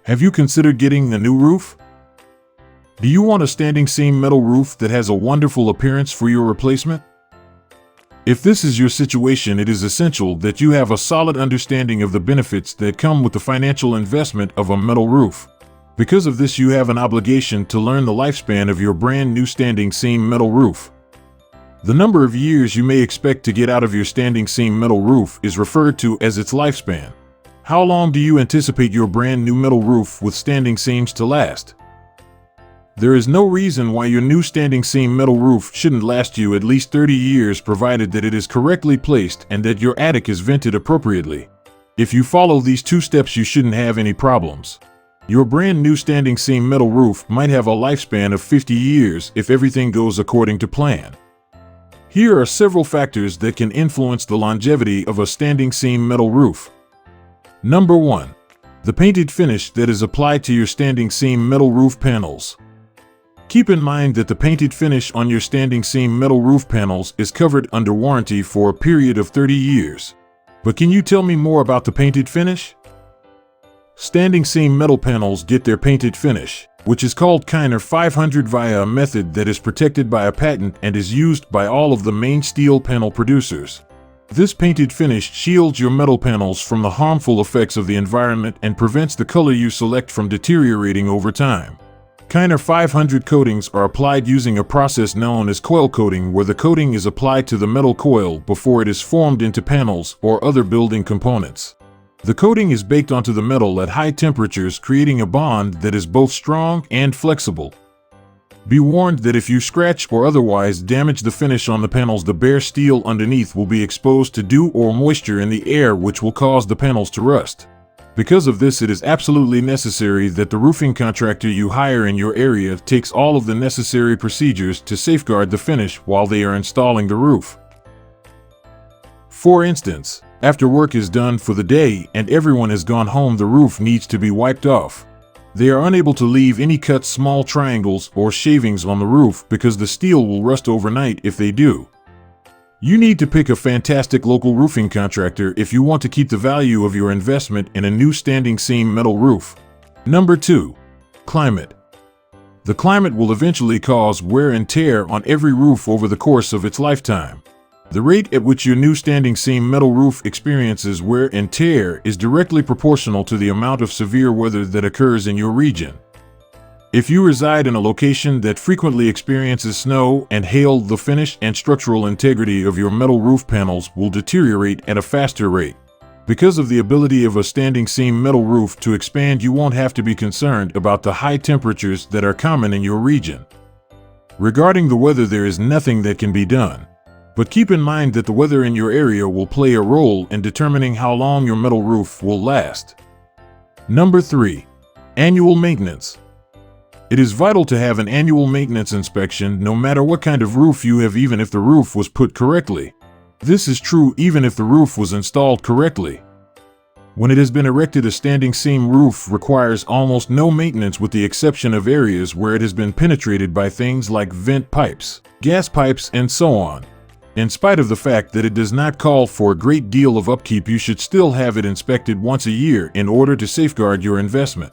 Have you considered getting a new roof? Do you want a standing seam metal roof that has a wonderful appearance for your replacement? If this is your situation, it is essential that you have a solid understanding of the benefits that come with the financial investment of a metal roof. Because of this, you have an obligation to learn the lifespan of your brand new standing seam metal roof. The number of years you may expect to get out of your standing seam metal roof is referred to as its lifespan. How long do you anticipate your brand new metal roof with standing seams to last? There is no reason why your new standing seam metal roof shouldn't last you at least 30 years, provided that it is correctly placed and that your attic is vented appropriately. If you follow these 2 steps, you shouldn't have any problems. Your brand new standing seam metal roof might have a lifespan of 50 years if everything goes according to plan. Here are several factors that can influence the longevity of a standing seam metal roof. Number 1. The painted finish that is applied to your standing seam metal roof panels. Keep in mind that the painted finish on your standing seam metal roof panels is covered under warranty for a period of 30 years. But can you tell me more about the painted finish? Standing seam metal panels get their painted finish, which is called Kiner 500, via a method that is protected by a patent and is used by all of the main steel panel producers. This painted finish shields your metal panels from the harmful effects of the environment and prevents the color you select from deteriorating over time. Kiner 500 coatings are applied using a process known as coil coating, where the coating is applied to the metal coil before it is formed into panels or other building components. The coating is baked onto the metal at high temperatures, creating a bond that is both strong and flexible. Be warned that if you scratch or otherwise damage the finish on the panels, the bare steel underneath will be exposed to dew or moisture in the air, which will cause the panels to rust. Because of this, it is absolutely necessary that the roofing contractor you hire in your area takes all of the necessary procedures to safeguard the finish while they are installing the roof. For instance, after work is done for the day and everyone has gone home, the roof needs to be wiped off. They are unable to leave any cut, small triangles or shavings on the roof because the steel will rust overnight if they do. You need to pick a fantastic local roofing contractor if you want to keep the value of your investment in a new standing seam metal roof. Number 2. Climate. The climate will eventually cause wear and tear on every roof over the course of its lifetime. The rate at which your new standing seam metal roof experiences wear and tear is directly proportional to the amount of severe weather that occurs in your region. If you reside in a location that frequently experiences snow and hail, the finish and structural integrity of your metal roof panels will deteriorate at a faster rate. Because of the ability of a standing seam metal roof to expand, you won't have to be concerned about the high temperatures that are common in your region. Regarding the weather, there is nothing that can be done. But keep in mind that the weather in your area will play a role in determining how long your metal roof will last. Number 3. Annual maintenance. It is vital to have an annual maintenance inspection no matter what kind of roof you have, even if the roof was put correctly. This is true even if the roof was installed correctly. When it has been erected, a standing seam roof requires almost no maintenance, with the exception of areas where it has been penetrated by things like vent pipes, gas pipes, and so on. In spite of the fact that it does not call for a great deal of upkeep, you should still have it inspected once a year in order to safeguard your investment.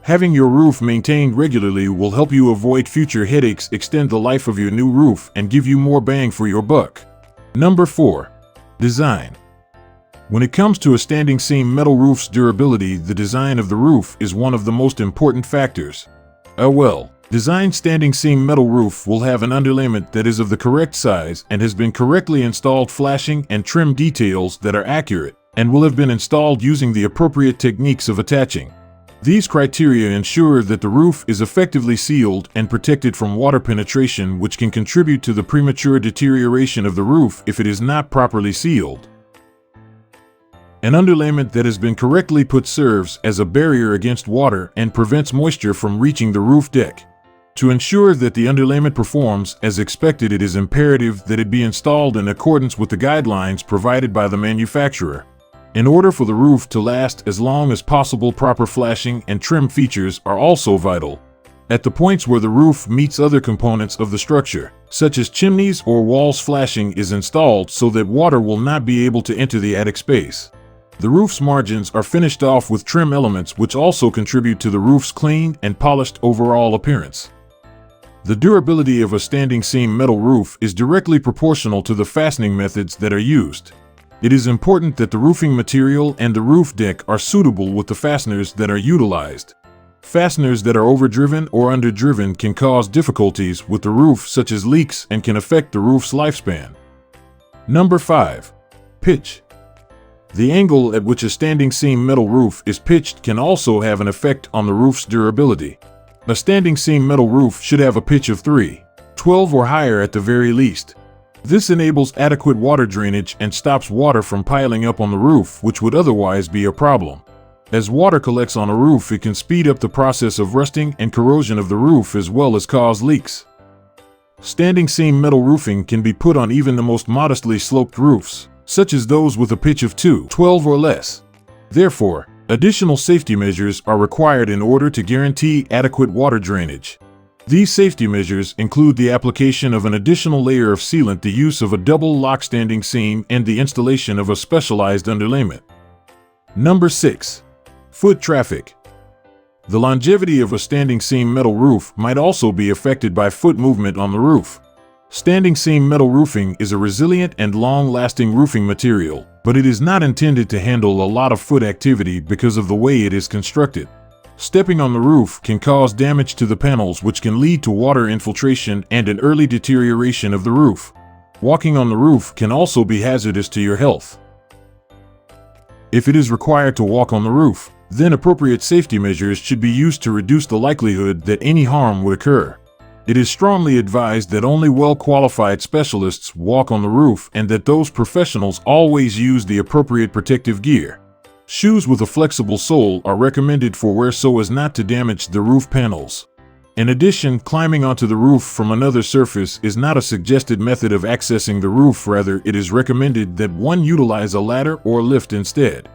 Having your roof maintained regularly will help you avoid future headaches, extend the life of your new roof, and give you more bang for your buck. Number 4. Design. When it comes to a standing seam metal roof's durability, the design of the roof is one of the most important factors. A well-designed standing seam metal roof will have an underlayment that is of the correct size and has been correctly installed, flashing and trim details that are accurate, and will have been installed using the appropriate techniques of attaching. These criteria ensure that the roof is effectively sealed and protected from water penetration, which can contribute to the premature deterioration of the roof if it is not properly sealed. An underlayment that has been correctly put serves as a barrier against water and prevents moisture from reaching the roof deck. To ensure that the underlayment performs as expected, it is imperative that it be installed in accordance with the guidelines provided by the manufacturer. In order for the roof to last as long as possible, proper flashing and trim features are also vital. At the points where the roof meets other components of the structure, such as chimneys or walls, flashing is installed so that water will not be able to enter the attic space. The roof's margins are finished off with trim elements which also contribute to the roof's clean and polished overall appearance. The durability of a standing seam metal roof is directly proportional to the fastening methods that are used. It is important that the roofing material and the roof deck are suitable with the fasteners that are utilized. Fasteners that are overdriven or underdriven can cause difficulties with the roof, such as leaks, and can affect the roof's lifespan. Number 5. Pitch. The angle at which a standing seam metal roof is pitched can also have an effect on the roof's durability. A standing seam metal roof should have a pitch of 3/12 or higher at the very least. This enables adequate water drainage and stops water from piling up on the roof, which would otherwise be a problem. As water collects on a roof, it can speed up the process of rusting and corrosion of the roof as well as cause leaks. Standing seam metal roofing can be put on even the most modestly sloped roofs, such as those with a pitch of 2/12 or less. Therefore, additional safety measures are required in order to guarantee adequate water drainage. These safety measures include the application of an additional layer of sealant, the use of a double lock standing seam, and the installation of a specialized underlayment. Number 6. Foot traffic. The longevity of a standing seam metal roof might also be affected by foot movement on the roof. Standing seam metal roofing is a resilient and long-lasting roofing material, but it is not intended to handle a lot of foot activity because of the way it is constructed. Stepping on the roof can cause damage to the panels, which can lead to water infiltration and an early deterioration of the roof. Walking on the roof can also be hazardous to your health. If it is required to walk on the roof, then appropriate safety measures should be used to reduce the likelihood that any harm would occur. It is strongly advised that only well-qualified specialists walk on the roof and that those professionals always use the appropriate protective gear. Shoes with a flexible sole are recommended for wear so as not to damage the roof panels. In addition, climbing onto the roof from another surface is not a suggested method of accessing the roof. Rather, it is recommended that one utilize a ladder or lift instead.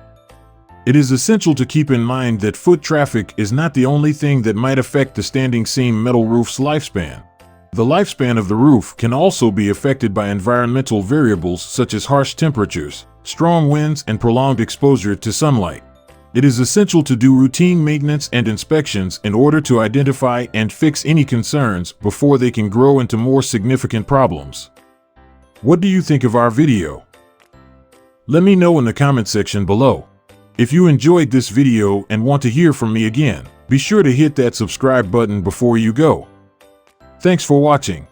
It is essential to keep in mind that foot traffic is not the only thing that might affect the standing seam metal roof's lifespan. The lifespan of the roof can also be affected by environmental variables such as harsh temperatures, strong winds, and prolonged exposure to sunlight. It is essential to do routine maintenance and inspections in order to identify and fix any concerns before they can grow into more significant problems. What do you think of our video? Let me know in the comment section below. If you enjoyed this video and want to hear from me again, be sure to hit that subscribe button before you go. Thanks for watching.